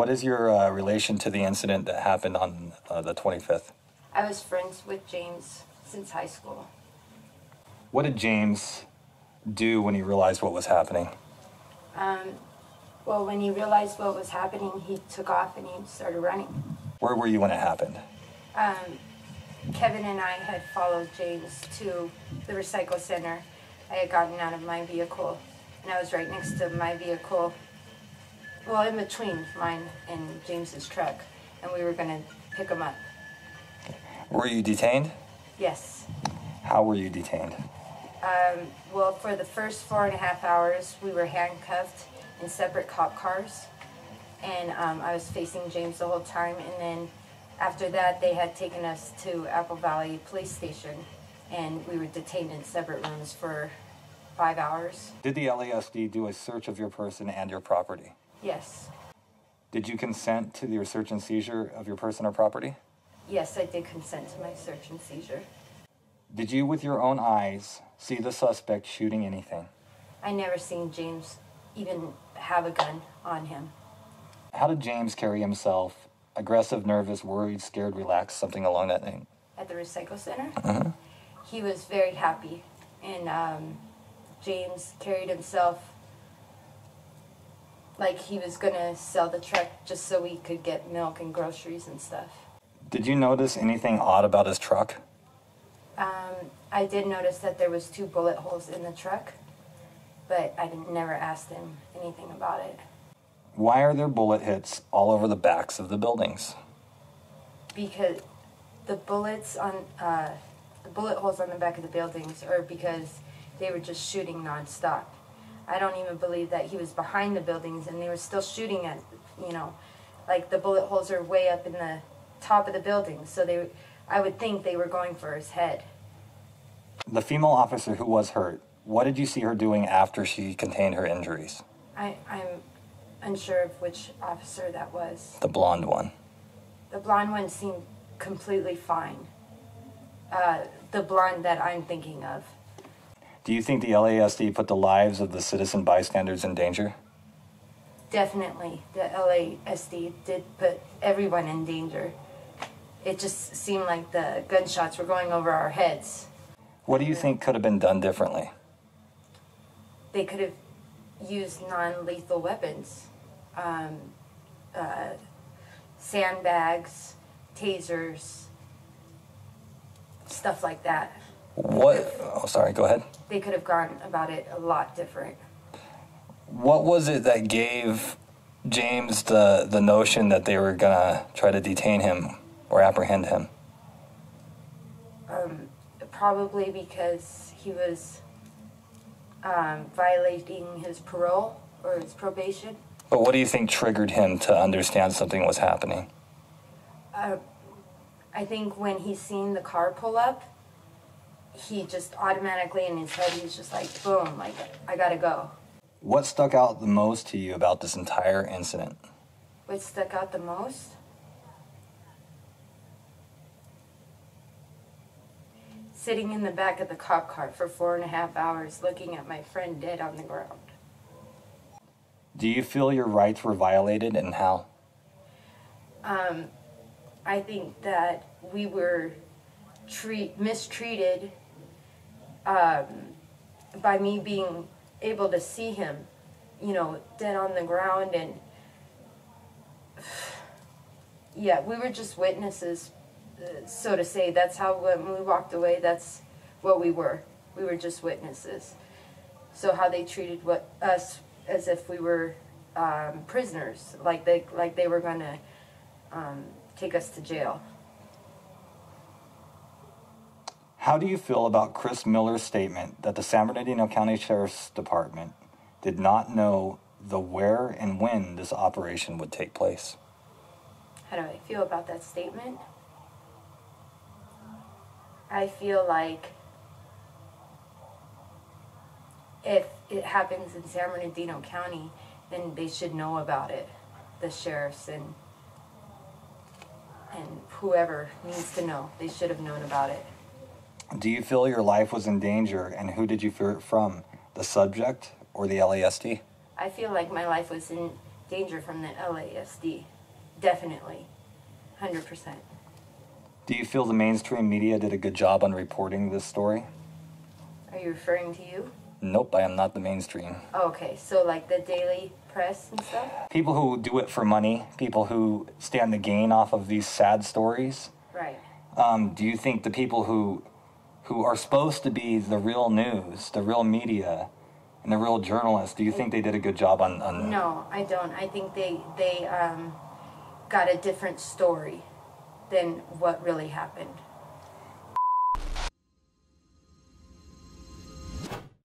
What is your relation to the incident that happened on the 25th? I was friends with James since high school. What did James do when he realized what was happening? Well, when he realized what was happening, he took off and he started running. Where were you when it happened? Kevin and I had followed James to the recycle center. I had gotten out of my vehicle, and I was right next to my vehicle, well, in between mine and James's truck, and we were going to pick him up. Were you detained? Yes. How were you detained? Well, for the first 4.5 hours, we were handcuffed in separate cop cars, and I was facing James the whole time, and then after that, they had taken us to Apple Valley Police Station, and we were detained in separate rooms for 5 hours. Did the LASD do a search of your person and your property? Yes. Did you consent to your search and seizure of your person or property? Yes, I did consent to my search and seizure. Did you, with your own eyes, see the suspect shooting anything? I never seen James even have a gun on him. How did James carry himself? Aggressive, nervous, worried, scared, relaxed, something along that name? At the recycle center? Uh-huh. He was very happy, and James carried himself like he was going to sell the truck just so we could get milk and groceries and stuff. Did you notice anything odd about his truck? I did notice that there was 2 bullet holes in the truck, but I never asked him anything about it. Why are there bullet hits all over the backs of the buildings? Because the bullets on the bullet holes on the back of the buildings are because they were just shooting nonstop. I don't even believe that he was behind the buildings and they were still shooting at, like the bullet holes are way up in the top of the building, so I would think they were going for his head. The female officer who was hurt, what did you see her doing after she contained her injuries? I'm unsure of which officer that was. The blonde one. The blonde one seemed completely fine. The blonde that I'm thinking of. Do you think the LASD put the lives of the citizen bystanders in danger? Definitely. The LASD did put everyone in danger. It just seemed like the gunshots were going over our heads. What do you think could have been done differently? They could have used non-lethal weapons. Sandbags, tasers, stuff like that. What? Oh, sorry, go ahead. They could have gone about it a lot different. What was it that gave James the notion that they were going to try to detain him or apprehend him? Probably because he was violating his parole or his probation. But what do you think triggered him to understand something was happening? I think when he seen the car pull up, he just automatically in his head, he's just like, boom, like, I gotta go. What stuck out the most to you about this entire incident? What stuck out the most? Sitting in the back of the cop car for 4.5 hours looking at my friend dead on the ground. Do you feel your rights were violated, and how? I think that we were mistreated by me being able to see him, dead on the ground, and yeah, we were just witnesses, so to say. That's how, when we walked away, that's what we were. We were just witnesses. So how they treated us as if we were prisoners, like they were going to take us to jail. How do you feel about Chris Miller's statement that the San Bernardino County Sheriff's Department did not know the where and when this operation would take place? How do I feel about that statement? I feel like if it happens in San Bernardino County, then they should know about it, the sheriffs and whoever needs to know. They should have known about it. Do you feel your life was in danger, and who did you fear it from, the subject or the LASD? I feel like my life was in danger from the LASD. definitely, 100%. Do you feel the mainstream media did a good job on reporting this story? Are you referring to you? Nope, I am not the mainstream. Oh, okay, so like the daily press and stuff? People who do it for money, people who stand to gain off of these sad stories. Right. Do you think the people who are supposed to be the real news, the real media, and the real journalists, do you think they did a good job on No, I don't. I think they got a different story than what really happened.